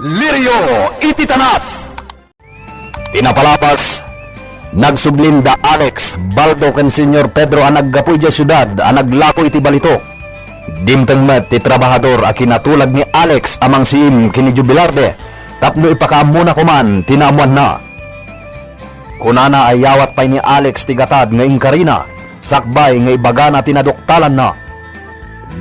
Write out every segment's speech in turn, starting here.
Lirio iti tanap. Tinapalabas nagsublinda Alex Baldo ken Senyor Pedro ang naggapoy di syudad ang naglako iti balito. Dimteng met ti trabahador a kinatulag ni Alex amang siim kini Jubilarde tapno ipakamuna kuman tinamuan na. Kunana ay yawat pay ni Alex tigatad nga ingkarina sakbay nga ibaga na tinadoktalan na.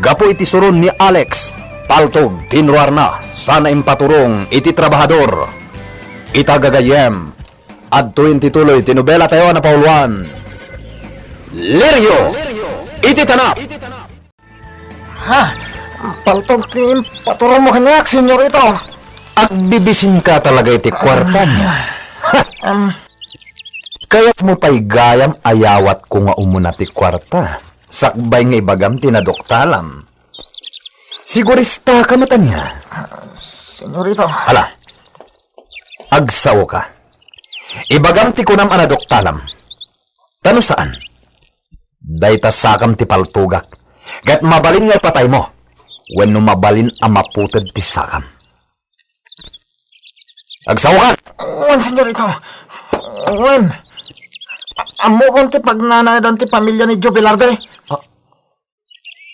Gapo iti suron ni Alex paltog tinruar na sana impaturong iti trabahador. Itagagayem adto intituloy tinubela tayo na pauluan. Lirio iti tanap. Ha? Paltog ti paturong mo kanyak, senyor ito. Agbibisin ka talaga iti kwarta niya. Kaya't mo pa'y gayam ayawat ko nga umuna ti kwarta. Sakbay nga ibagam tinadoktalam. Sigurista ka mata niya. Senyor ito. Ala, agsawo ka. Ibagam ti kunam anadoktalam. Tano saan? Dayta sakam ti paltugak. Gat mabalin nga patay mo. When no mabalin ang maputad ti sakam. Agsawo ka! Wan, senyor ito. Wan. Amo kong ti pagnanayadan ti pamilya ni Jubilarde.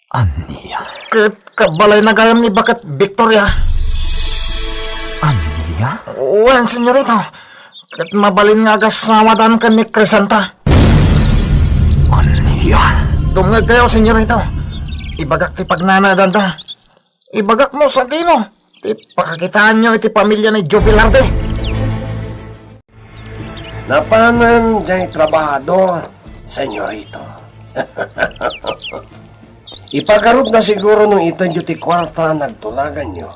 Aniya? Kahit kabalay na gayam ni Bakat Victoria. Aniya? Wan, senyor ito. Kahit mabalin nga kasamadan ka ni Crescenta. Aniya? Dumngag kayo, senyor ito. Ibagak ti pagnanayadan ta. Ibagak mo sa kino. Ti pakakitaan nyo iti pamilya ni Jubilarde. Napanan dyan trabahador, senyorito. Ipagarup na siguro nung itan nyo ti kwarta nagtulagan nyo.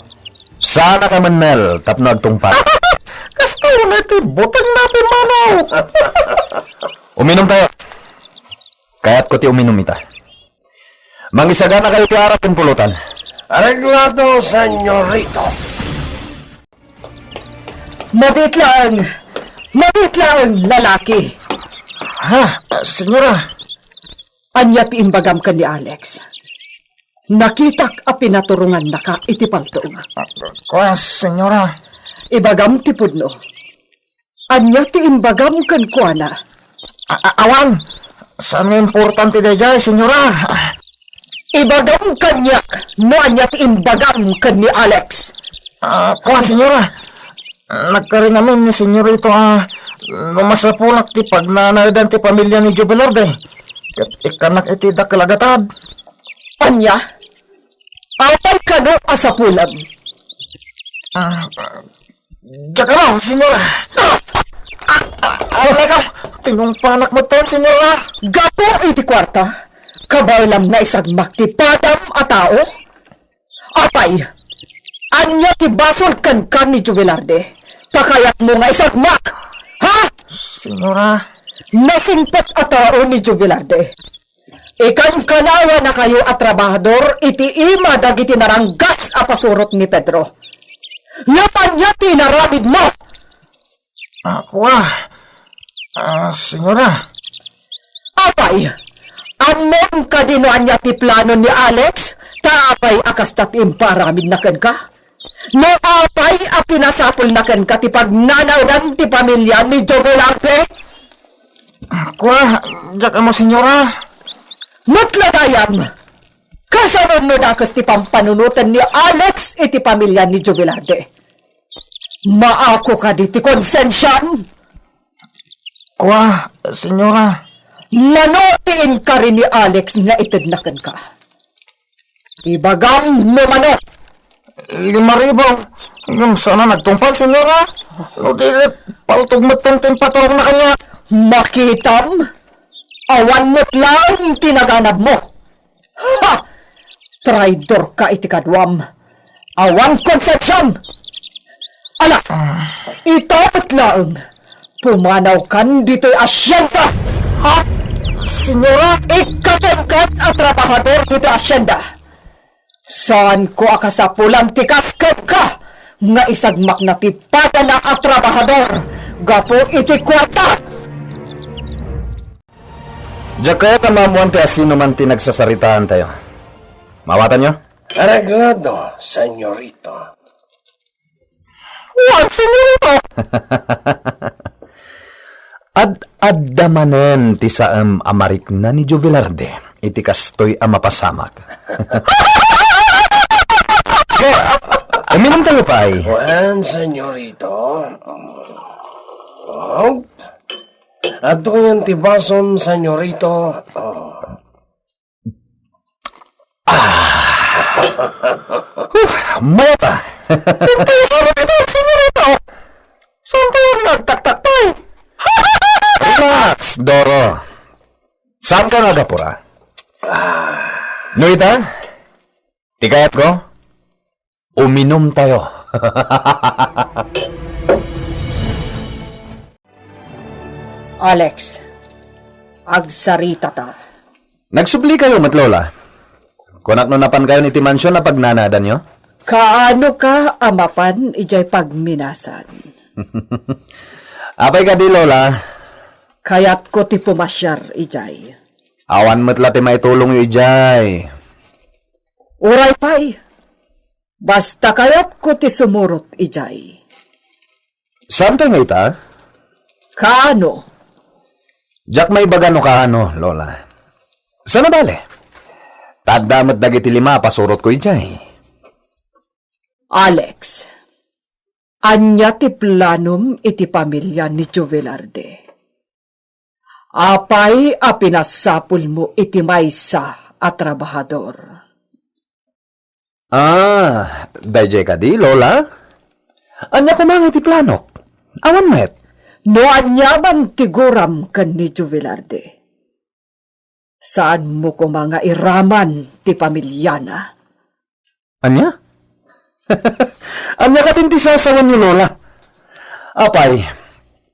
Sana ka man, Mel, tapno agtungpat. Kasta na iti butang natin manaw. Uminom tayo. Kaya't ko ti uminom ita. Mangisagana kayo ti arap yung pulutan. Areglado, senyorito. Mabit lang, lalaki. Ha, senyora. Anya ti imbagam ka ni Alex. Nakitak a pinaturungan na ka iti paltog. Kuya, senyora. Ibagam ti pudno. Anya ti imbagam kan kuana. Awan, saan importante da dyan, senyora? Ibagam kanyak no anya ti imbagam kan ni Alex. Kuya, senyora. Nagkarin namin ni senyorito lumasapulak ti pagnanayadan ti pamilya ni Jubilarde. Kat ikanak iti dakalagatad. Anya? Apay ka no asapulam. Diyan ka raw, senyora. Alay ka, tinungpanak mo tayo, senyora. Gapo iti kwarta. Kabalam na isagmak ti padam a tao. Apay, anya ti basol kan ni Jubilarde. Takayat mo nga isagmak. Ha? Senyora. Nasingpat a tao ni Jubilarde. Ikan kanawa na kayo at trabahador iti ima dagiti naranggas a pasurot ni Pedro. Ngapan niya tinaramid mo. Kuya. Senyora. Apay, amon ka dinuan niya ti plano ni Alex, taapay akas tatim paramid na ken ka. No apay a pinasapol na ken ka ti pagnanawdan ti pamilya ni Jubilarde. Kuya, diyan ka mo, senyora. Matlagayam, kasanon no nakas ti pampanunutan ni Alex iti pamilya ni Jubilarde. Maako ka di ti konsensyan. Kuya, senyora. Nanotiin ka rin ni Alex nga itidnakan ka. Ibagam mo mano. 5,000. Yung sana nagtungpal, senyora. O di, paltugmat ng paturong na kanya. Makitam? Awan mo't lang tinaganap mo. Ha! Traidor ka iti kadwam. Awan konsensyon. Ala, itapot lang. Pumanaw kan dito'y asyenda. Ha? Senyora? Ikatangkat at trabahador dito asyenda. Saan ko akasapulang tikaskat ka? Nga isagmak na tipada na at trabahador. Gapo iti kwarta. Diyan kaya tamamuan ti asino man tinagsasaritaan tayo. Mawatan nyo? Arreglado, senyorito. Wag, senyorito! Ad-addamanen ti saam amarik na ni Jovelarde, iti kastoy ang mapasamak. Sige, uminom tayo pa ay. Juan, senyorito. Oh. Ato yung tibason, senyorito. Mata! Harap ito, senyorito! Saan tayo nagtaktak-tay? Relax, Doro. Saan ka nagapura? Noita? Tikayat ko? Uminom tayo. Alex, agsarita ta. Nagsubli kayo, matlola. Kunak no napan kayo ni Timansyon na pagnanadan nyo? Kaano ka amapan ijay pagminasan? Apay ka di, Lola. Kayat ko ti pumasyar ijay. Awan mo't lati may tulong yu ijay. Uray pa'y. Basta kayat ko ti sumurot ijay. Saan pa nga ita? Kaano? Jack may bagano ka ano, Lola. Sana bale? Tadamot dagiti lima, pasurot ko ijay. Alex, anya ti planum iti pamilya ni Jovelarde. Apay a pinasapul mo iti maysa a trabahador. Dayjay ka di, Lola? Anya ko mga iti planok? Awan met? No anya man tiguram kan ni Jovelarde. Saan mo ko mga iraman ti pamilyana? Anya? Anya ka din ti sasawan ni Lola? Apay,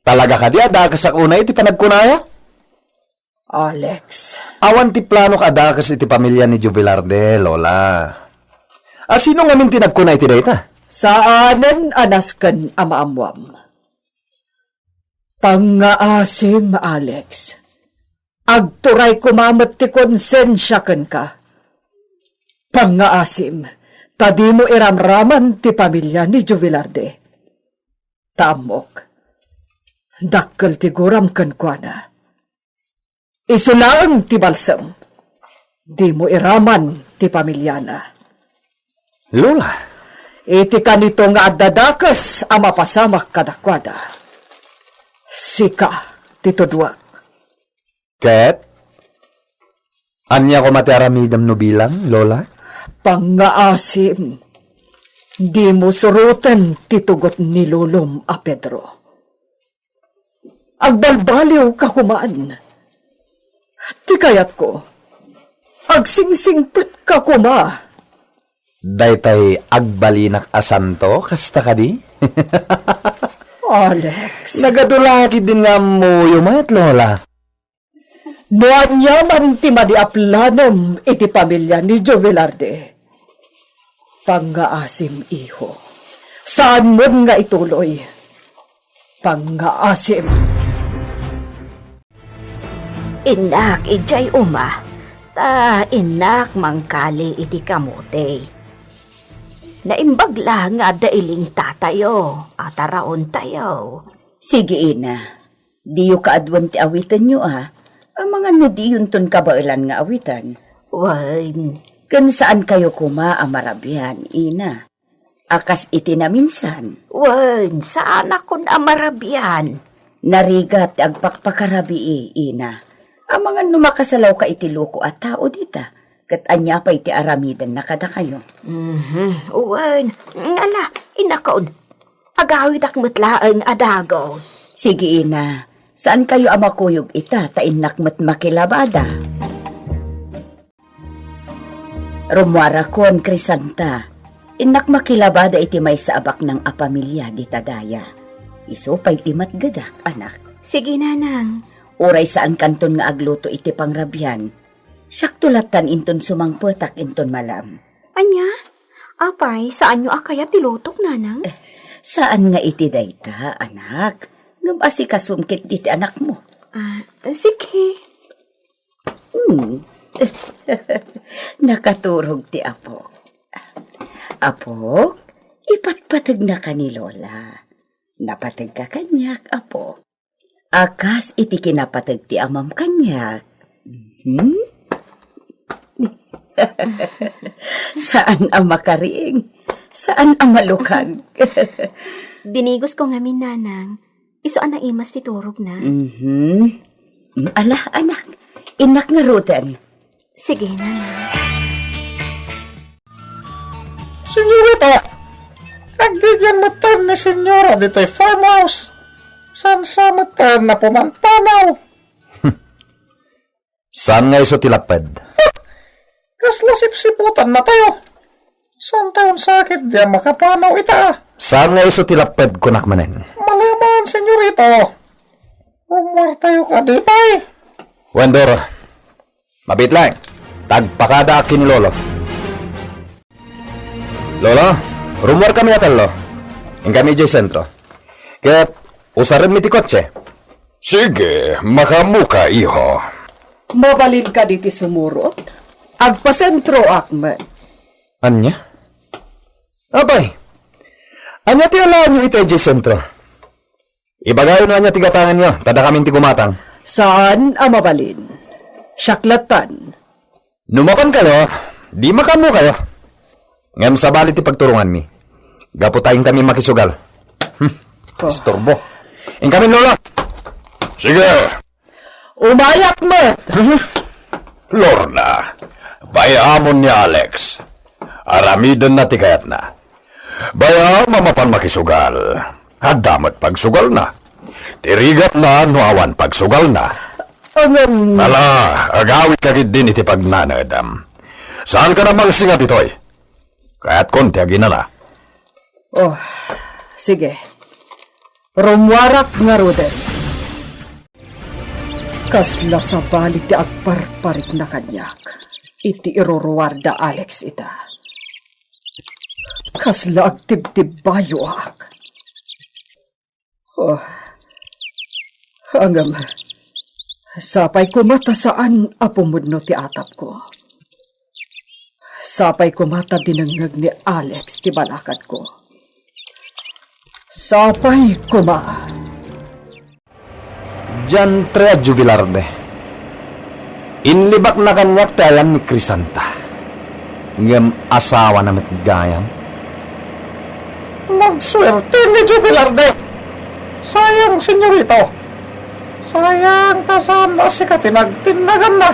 talaga ka di adakas sa kunay iti panagkunaya? Alex, Awan ti plano ka adakas iti pamilya ni Jovelarde, Lola. Sino nga min tinagkunay ti dayta? saanan anaskan amaamwam? Pangaasim, Alex. Agturay kumamat ti konsensya ken ka. Pangaasim, tadi mo iramraman ti pamilya ni Jovelarde. Tamok, dakkel ti guram ken kuana. Isulaang ti balsam, di mo iraman ti pamilyana. Lola, Iti kanito nga adadakas ang mapasamak kadakwada. Sika, tito duwak. Ket? Anya ko matiaramidam no bilang, Lola? Pangaasim, di mo surutan titugot ni Lulom a Pedro. Agbalbaliw ka kumaan. Di kayat ko, agsingsingpit ka kuma. Daytay agbalinak asanto, kasta ka di? Alex, Nagadulagi din nga mo yumayat, Lola. noan niya man ti madiaplanom iti pamilya ni Jovelarde. Pangaasim, iho. Saan mo nga ituloy? Pangaasim. Inak, ijay uma. Ta, inak, mangkali iti kamote. Naimbagla nga dailing tatayo, ataraon tayo. Sige, ina. Diyo kaadwan ti awitan nyo, Ang mga nadiyon ton kabailan nga awitan. Wan, Kan saan kayo kuma amarabihan, ina? Akas iti na minsan. wan, saan ako na marabian? Narigat agpakpakarabi, ina. Ang mga numakasalaw ka iti loko at tao dita. Kat anya pa iti aramidan na kada kayo. Wan, ngala, inakaon. Agawid akmatlaang adagos. Sige, ina. Saan kayo amakuyog ita, tainak mat makilabada? Rumwara kon, Crisanta. Inak makilabada iti may saabak ng apamilya di tadaya. Iso pa'y timat gadak, anak. Sige, nanang. Uray saan kanton nga agluto iti pangrabyan. Siyak tulatan inton sumangpetak inton malam. Anya? Apay, saan nyo akaya tilutok, nanang? Saan nga iti dayta, anak? Ngabasi kasumkit diti anak mo. Sige. Nakaturog ti Apo. Apo, ipat Patag na ka ni Lola. Napatag ka kanyak, apo. Akas iti kinapatag ti amam kanyak. Saan ang makaring? Saan ang malukag? Dinigos ko nga minanang. Iso ang naimas ti turog na. Ala, anak. Inak nga rudan. Sige, nanang. Senyorita, nagbigyan matan ni senyora dito'y farmhouse. San sa matan na pumanpanaw? Saan nga iso tilapad? Kasla sipsiputan na tayo. San taon sakit di makapanaw ita? Saan nga iso tilapad kunak manen? Malaman, senyorito. Umar tayo ka di bay. Wendor, mabit lang. Tagpakada akin ni Lolo. Lolo, rumor kami natin lo. Ang kami dyan sentro. Kaya usarin mi ti kotse. Sige, makamuka iho. Mabalin ka diti sumurot. Agpasentro akman. Anya? Abay, anya ti alaan nyo ito dyan sentro. Ibagayon na anya tigatangan nyo, tada kaming tigumatang. Saan ang mabalin? Syaklatan. Numapan kayo, di makamu kayo. Ngam sa balit ti pagturungan mi. Gaputayin kami makisugal. Storbo. Ing kami Lolo. Sige. Umayak mo! Lorna, bayamon ni Alex. Aramidon na tikayat na. Bayam mamapan makisugal. Hadamat pagsugal na. Tirigat na nuawan pagsugal na. Nala, agawit kagid din iti pagnanadam. Saan ka namang singa ditoy? Kaya't konti aginala. Oh, sige. Rumwarak nga ruden. Kasla sa balit ti agparparik na kanyak. Iti iruruwarda Alex ita. Kasla agtibtib bayo ak. Oh, hanggang sapay ko mata saan apumudno ti atap ko. Sapay ko mata dinangag ni Alex ti balakad ko. Sapay ko ma. Diyan trea jubilarde. Inlibak na kanyak tayan ni Crisanta. Ngam asawa na mitgayam. Magswerte ni Jubilarde. Sayang, senyorito. Sayang, tasan na si katinagtinagan na.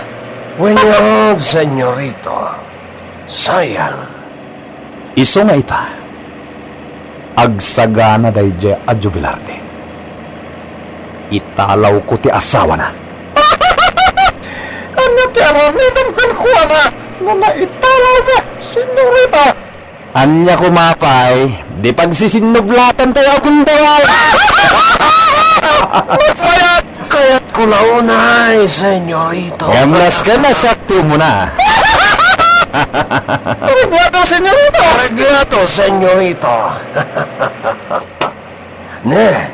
Wenyog, senyorito. Sayang. Iso nga ita. Agsagana dayjay a jubilarde. Italaw ko ti asawa na. Ano ti aramidam kan kuha na? Nuna italaw na, senyorito. Anya kumapay, di pagsisinublatan tayo akong dawal. Kaya't kulaunay, senyorito. Gamlas ka na sa tumo na. Arigado, senyorito. Arreglato, senyorito. Ne,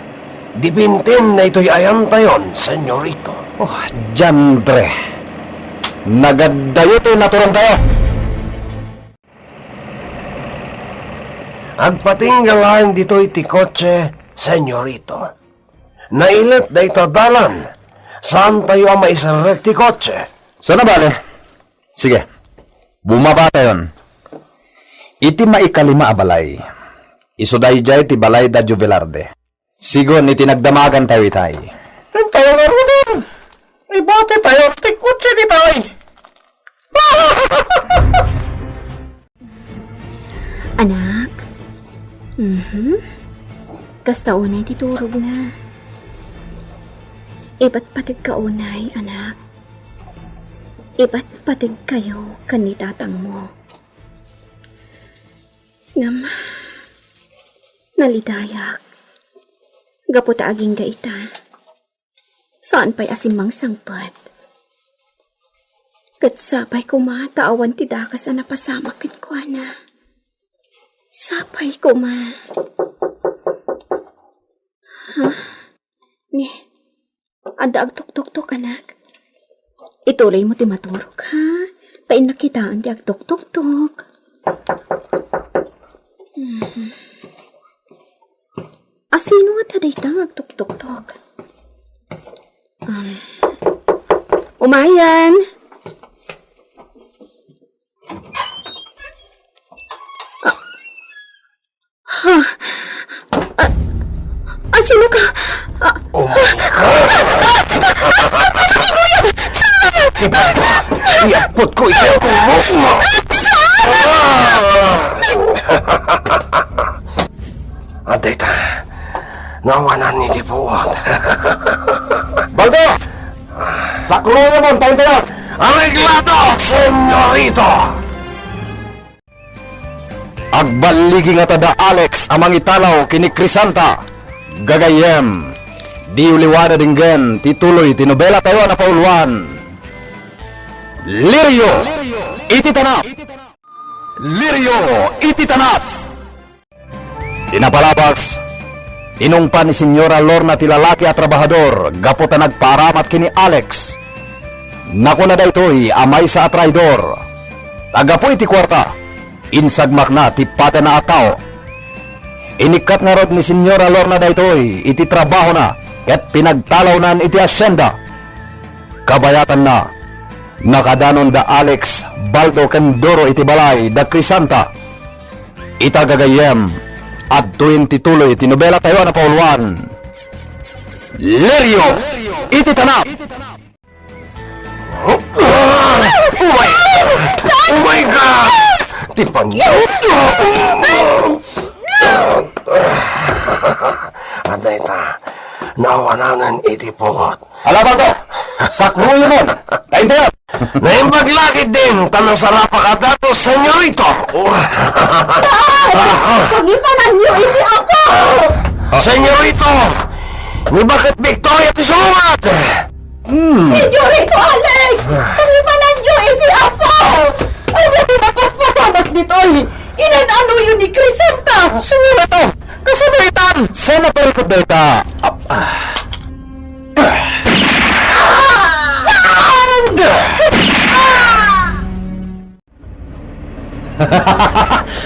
dipintin na ito'y ayantayon, senyorito. Oh, Jandre. Nagadayo to naturang tayo. Agpatinggalan dito'y ti kotse, senyorito. Nailit da ito dalan. Saan tayo ang maisarek ti kotse? Sana bale? Sige. Bumaba tayo. Iti maikalima abalay. Isuday jay ti balay da Jubilarde. Sigon iti nagdamagan tayo itay. Tayo nga rin. Ibate tayo, tikotse di tayo. Anak? Kasta unay titurog na. Iba't patig ka unay, anak. Iba't patig kayo kanitatang mo. Ngam, nalidayak. Gaputa aging gaita. Saan pa'y asimang sangpat? Katsapay ko mataawan ti dakas na napasamak kit ko na. Sapay ko ma. Ha? Ni, anda agtuk-tuk-tuk anak. Ituloy mo ti maturog ha. Pain nakitaan ti agtuk-tuk-tuk. Sino nga taday tangag tuk-tuk-tuk? Umayan! Sino ka? Oh my God! Iyapot ko ikaw mo! Adeta, nawanan ni Tipuot. Baldo! Saklo naman, tayo-tayo! Arreglado, senyorito! Agbaligi nga tada Alex amang italaw kini Crisanta. Gagayem. Di uliwada dinggen tituloy tinobela tayo na pauluan. Lirio! Ititanap! Lirio! Ititanap! Tinapalabas. Tinungpa ni Senyora Lorna ti lalaki at trabahador gaputa nagparamat kini Alex. Naku na daytoy amay sa atraidor. Tagapoy ti kwarta. Insagmak na ti pata na ataw. Inikat nga rod ni Senyora Lorna daytoy iti trabaho na ket pinagtalaw nan iti asyenda. Kabayatan na nakadanon da Alex Baldo Kendoro iti balay da Crisanta. Itagagayem at tuwin tituloy tinobela tayo na pauluan. Lirio! Iti tanap! Oh my God! Tipangyo! Adeta, nawananan Itipuot. Ala Baldo! Saklo yun! Tayo-tayo! Naimpaglakit din tanang sarapa ka dato, senyorito! Pagipanan niyo ini ako! Senyorito! Ni bakit Victoria ti sumungat? Senyorito Alex! Pagipanan niyo ini ako! Ay, may napaspasamak dito eh! Inan-ano yun ni Crisanta! Sumira to! Kasabitan! Sana parikot na ita!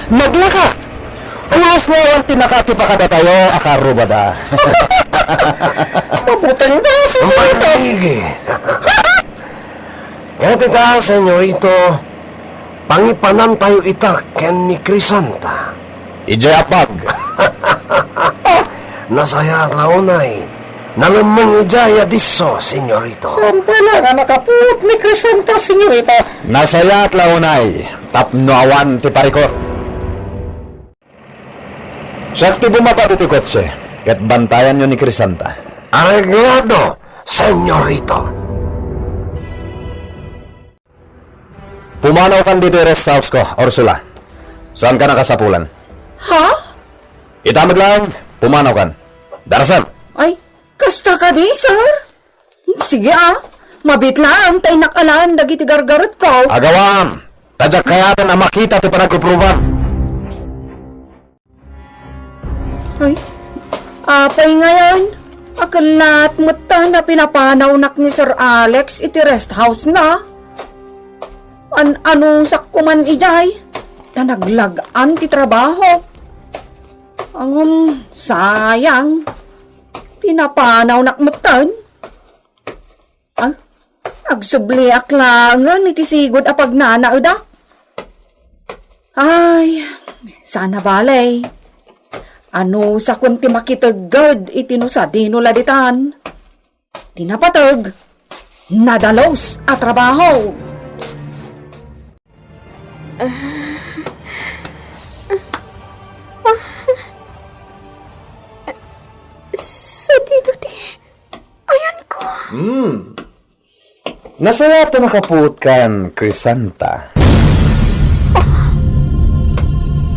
Naglaka! Ulos mo ang tinakati pa kada tayo, akarubada. Mabutang da, senyorito! Yan tita, senyorito. Pangipanan tayo ita ken ni Crisanta. Ijay apag! Nasaya launay. Nalamang ijaya diso, senyorito. Pala nga nakaput ni Crisanta, senyorito. Nasaya at launay, tapno awan ti parikot. Sakti bumaba ti kotse, ket bantayan nyo ni Crisanta. Arreglado, senyorito. Pumanaw kan dito yung rest house ko, Ursula. Saan ka nakasapulan? Ha? Itamad lang, pumanaw kan. Darasan! Ay, kasta ka di, sir? Sige mabit lang, tay nakalaan dagiti gargarot ko. Agawam! Tadyak kayatan ang makita ti panagkupruban. Ay, apay ngayon. Akalat mo na pinapanaw nak ni Sir Alex iti rest house na. Anong sakkuman ijay? Tanaglagaan ti trabaho. Sayang. Pinapanaw nakmutan. Agsubli aklangan iti sigod apag nanaudak. Ay, sana balay. Ano sa kunti makitagad itinusa dinuladitan. Tinapatag. Nadalos at trabaho. Sa dinuti. Ayan ko. Nasaya ito nakaput kan, Crisanta.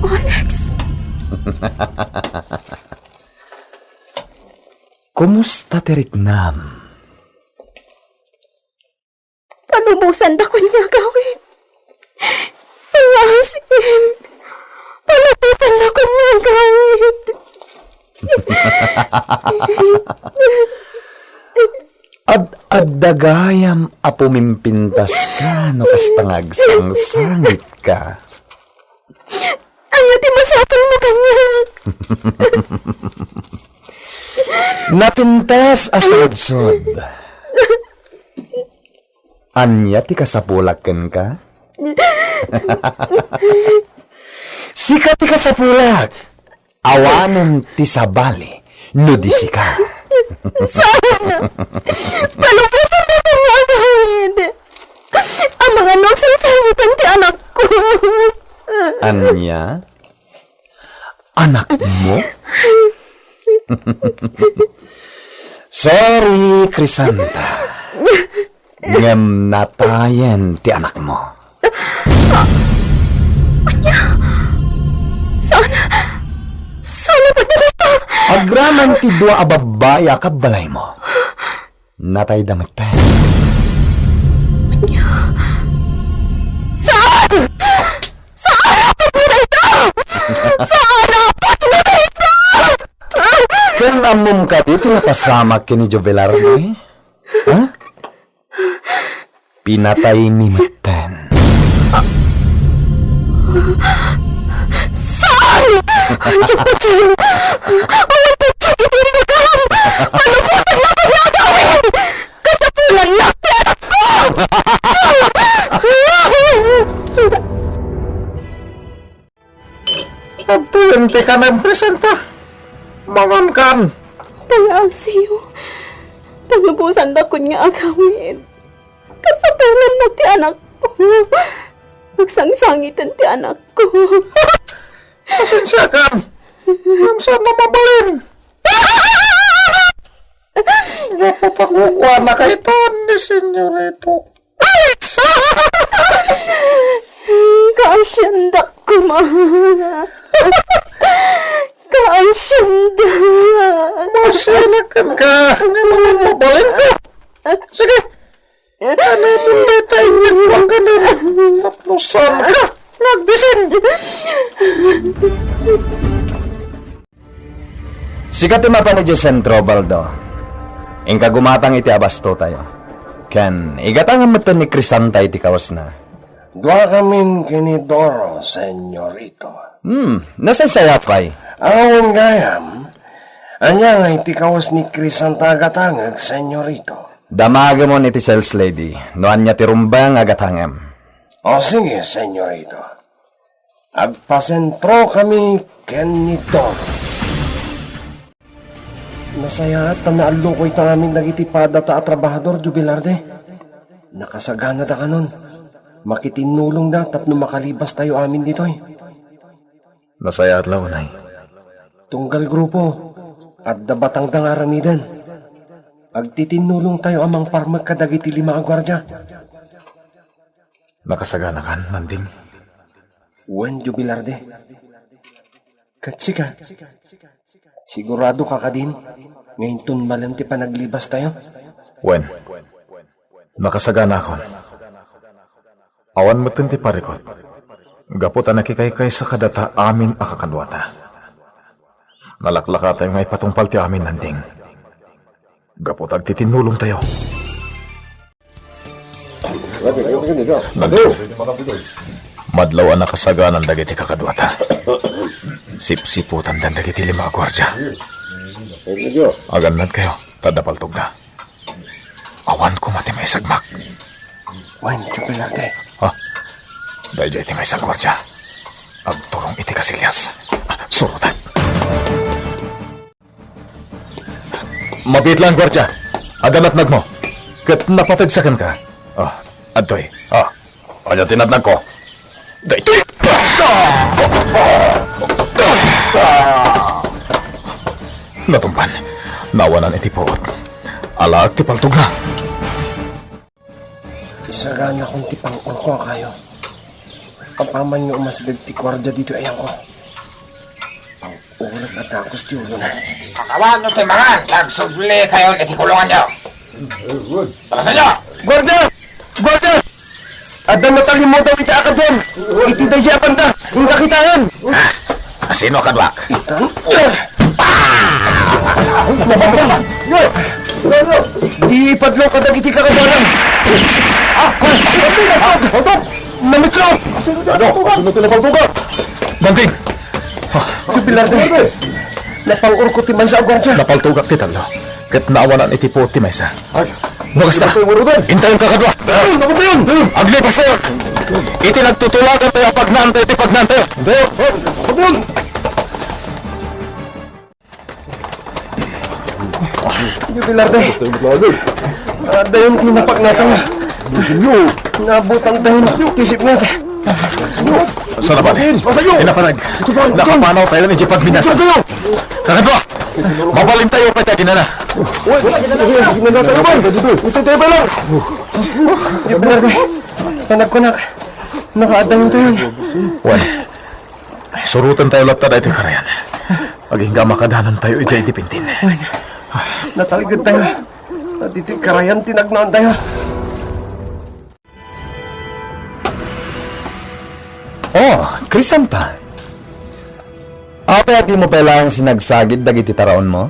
Alex. Kumusta tiriknam? Palumusan da ko niya gawin. Pangasim. Palapisan na ko niya gawin. Ad-dagayam apumimpintas ka no kastangag sang-sangit ka. Ang ati masapang mo kanya. Napintas asod-sod. Anya ti kasapulaken ka? Sika ti kasapulak. Awanon ti sabali. Nudisi ka. Sana! Palupusan na itong mga gawin! Ang mga nagsasagutan ti anak ko! Anya? Anak mo? Sorry, Crisanta. Ngem natayen ti anak mo. Sana pa dito! Agraman ti dua ababaya kabalay mo. Natay damit tayo. Saan? Saan ako na ito? Saan ako na ito? Kan amom ka dito napasama kini Jovelarde? Ha? Pinatay ni Maten. Saan? Andiyan pa dyan! Ang pagtsaki din bagang! Palupusan na ako na gawin! Kasapulan lang ti anak ko! Pagtuyente ka na, Crisanta. Mangan kan. Tayaan sa'yo. Palupusan na ko nga agawin. Kasapulan na ti anak ko. Magsangsangitan ti anak ko. Pasensya ka. Saan na mabalin? Dapat ako kuha na kay ni Senyorito. Kaasyanda ko, ma. Kaasyanda. Masyanakan ka. Hindi mo lang mabalin ka. Sige. Ano yung betay niya? Huwag ka na. Taplusan ka. Nagbisin. Sikat ti mapa ni Sentro, Baldo. Ingka gumatang iti abasto tayo. Ken, igatangan mo ni Crisanta iti kawas na. Dua kamin kinidoro, senyorito. Nasay sayapay. Awon gayam, anya nga iti kawas ni Crisanta agatangag, senyorito. Damaga mo ni ti sales lady. Noan niya ti rumbang agatangam. O sige, senyorito. Agpasentro kami kinidoro. Nasaya at panaallo ko ita namin nagitipada ta at trabahador, Jubilarde. Nakasagana da ka nun. Makitinulong da tapno makalibas tayo amin ditoy. Nasaya at launay. Tunggal grupo at dabatang dangaramidan. Agtitinulong tayo amang parmag kadagiti 5 agwardya. Nakasagana kan, Manding. Wen, Jubilarde. Katsika. Sigurado ka ka din. Ngayon tun malam ti panaglibas tayo. Wen, nakasagana ako. Awan mo ti parikot. Gapot ang nakikaykay sa kadata amin akakanwata. Nalaklaka tayo ngay patungpal ti amin nanding. Gapot agtitinulong tayo. Madlaw ang nakasaganan dagiti kakadwata. Sip-siputan dan dagiti 5 agwardya. Aganad kayo, tadapaltog na. Awan ko mati may sagmak. Wen, Jubilarde. Ha? Dahil dyan iti may sagwardya. Agturong iti kasilyas. Surutan. Mapit lang, gwardya. Aganatnag mo. Kat napatagsakan ka. Adoy. Ano tinatnag ko? Daytoy! Natumpan. Nawanan iti poot. Alaag ti paltog na. Isagana kong tipang ko kayo. Kapaman nyo umasidag ti kwarja dito ayan ko. Pang-ulag at akos ti ulo na. Pakawan nyo tayo mga, nagsubli kayo at ikulungan nyo. Talasan nyo! Gwarda! Gwarda! Ada matali mo daw iti akadyan! Iti daw yapan da! Hinga kita yan! Sino kadwak? Itan? Di padlaw ka dagiti kakadyanan! Namitlo! Banding! Jubilarde! Napang-ur ko ti Maysa ang gwardya. Napaltugak ti talo. Kat naawanan iti po ti Maysa. Basta, Intayon ka kadwa. Aglipas tayo. Iti nagtutulagan tayo pagnantay iti pagnantay. Jubilarde. Dayon tinapak natin. Nabutan dayon tisip natin. sana ba? Inapanag. Nakapanaw tayo ng iti pagminasa. Kakadwa, mabalin tayo pa tayo ginana. Jubilarde. Panag ko nakaadayon tayo. Wan, surutan tayo lahat na ito karayan. Aging makadanan tayo iti pintin. Nataligod tayo. Dito karayan tinagnoon tayo. Oh, Crisanta. Apa di mo palang sinagsagid dagiti taraon mo?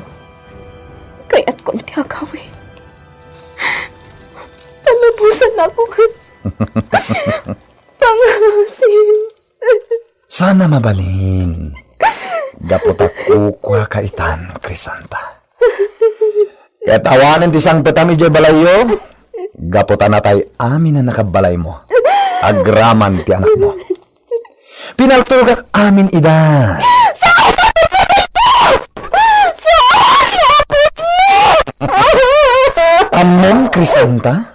Kaya't ko ti agawin. Talubusan ako. Pangasin. Sana mabalin. Gapot ako kwa kaitan, Crisanta. Kaya't awanan ti sang petami jay balayo. Gapotan na tayo amin na nakabalay mo. Agraman ti anak mo. Pinaltugak amin ida. Amon, Crisanta?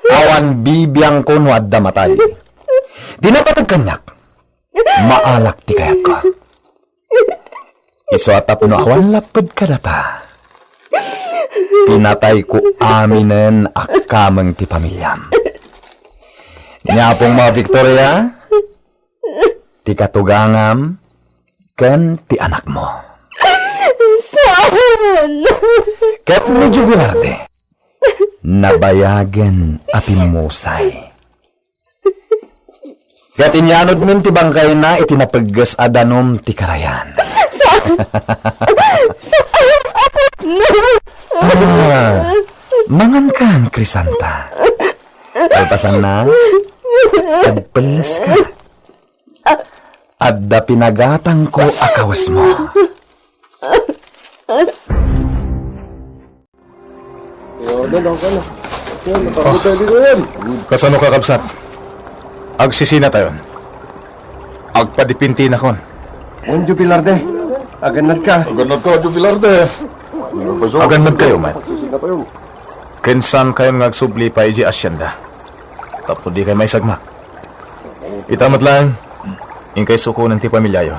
Awan bibiyang ko no adda matay. Dinapatag kanyak. Maalak ti kayat ko. Isuatap no awan lapad kadata. Pinatay ko aminen akamang ti pamilyam. Nya pong mga Victoria, ti katugangam, ken ti anak mo. Saan? Ket ni Jubilarde, nabayagen at imusay. Ket inyanod min ti bangkay na itinapaggas adanom ti karayan. Saan apot mo? Mangan kan, Crisanta. Alpasan na, tagpeles ka. Adda pinagatang ko akawas mo. Kasano ka kabsat? Agsisina tayon. Agpadipinti na kon. Juan Jubilarde. Aganad ka. Agannad kayo, man. Kinsan kayo ngagsubli pa iji asyenda. Tapos di kayo may sagmak. Itamat lang. Ingkay sukunan ti pamilyayo.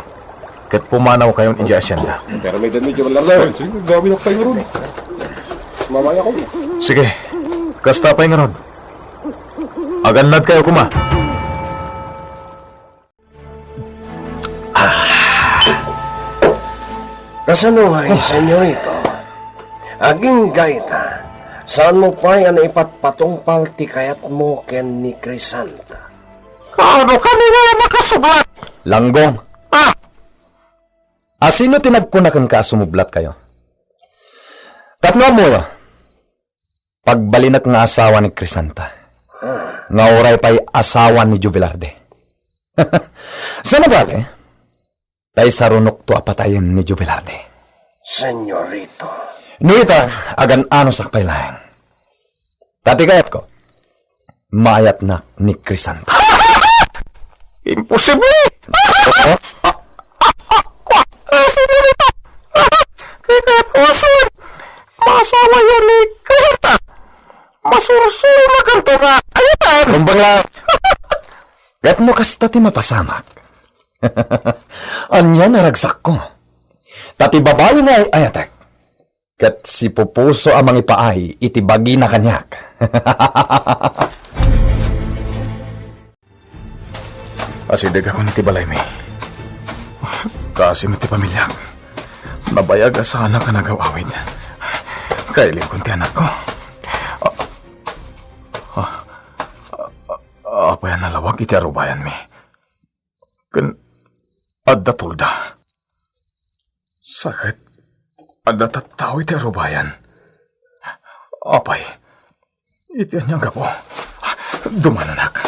Kat pumanaw kayo iji asyenda. Sige. Kasta pa yung rod. Agannad kayo kuma. Kasanuhay, senyorito. Aging gaita. Saan mo pa yan ipatpatungpal ti kayat mo ken ni Crisanta? Ano kami nga nakasublat? Langgong. Sino tinagkunakan ka sumublat kayo? Tatlo mo yo. Pagbalinak nga asawa ni Crisanta. Nga oray pa'y asawa ni Jubilarde. Sana ba tay sarunok to apatayin ni Jubilarde. Senyorito. Nita, agan ano sakpay lang. Tati kayat ko, maayat na ni Crisanta. Imposible! Kahit kawasan, masawa yan ni Crisanta. Masursuro na kanto nga ayatan. Kumbang lang. Gat mo kasta ti mapasamak. Anya naragsak ko. Tati babae nga ay ayatek. Kat si Pupuso amang ipaay, itibagi na kanyak. Asidig ako nitibalay mi. Kasi mati pamilya. Nabayag sana ka nagawawin. Kailing kunti anak ko. Apa yan nalawag iti arubayan mi. Adda tulda. Sakit. Adda tattao iti arubayan. Apay. Iti niya gapo. Dumananak.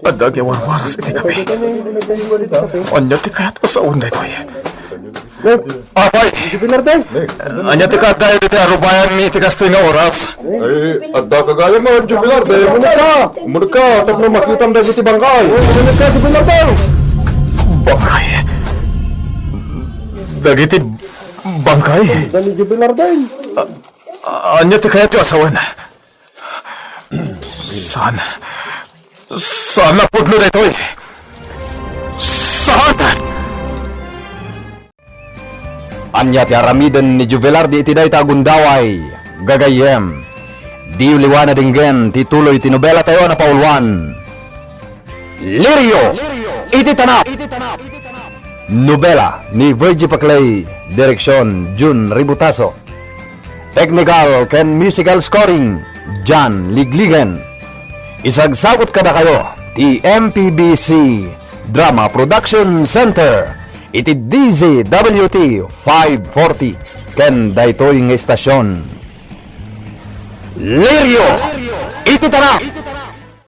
Adagi waras iti kami. Anya ti kayat sa unday to eh. Apay! Anya ti kayat dahil iti arubayan ni iti kastoy nga oras. Adda ka gaya mo, Jubilar de. Munod ka, tapos makitam dahil iti bangkay. Munod ka, Jubilar de. Bangkay? Dagiti bangkay? Dali Jubilar de. Anya ti kayat yung asawan? Saan? Saan na pudlo na ito eh? Saan? Anya ti aramiden ni Juvelardi iti dayta gundaway, gagayem. Di uliwana dinggen ti tuloy ti nobela tayo na paulwan. Lirio! Iti tanap! Nobela ni Virgie Paclay, direksyon Jun Ributaso. Technical ken musical scoring, John Ligligan. Isagsagot kada kayo, ti MPBC Drama Production Center, iti DZWT 540, ken daytoy nga estasyon. Lirio! Iti tanap!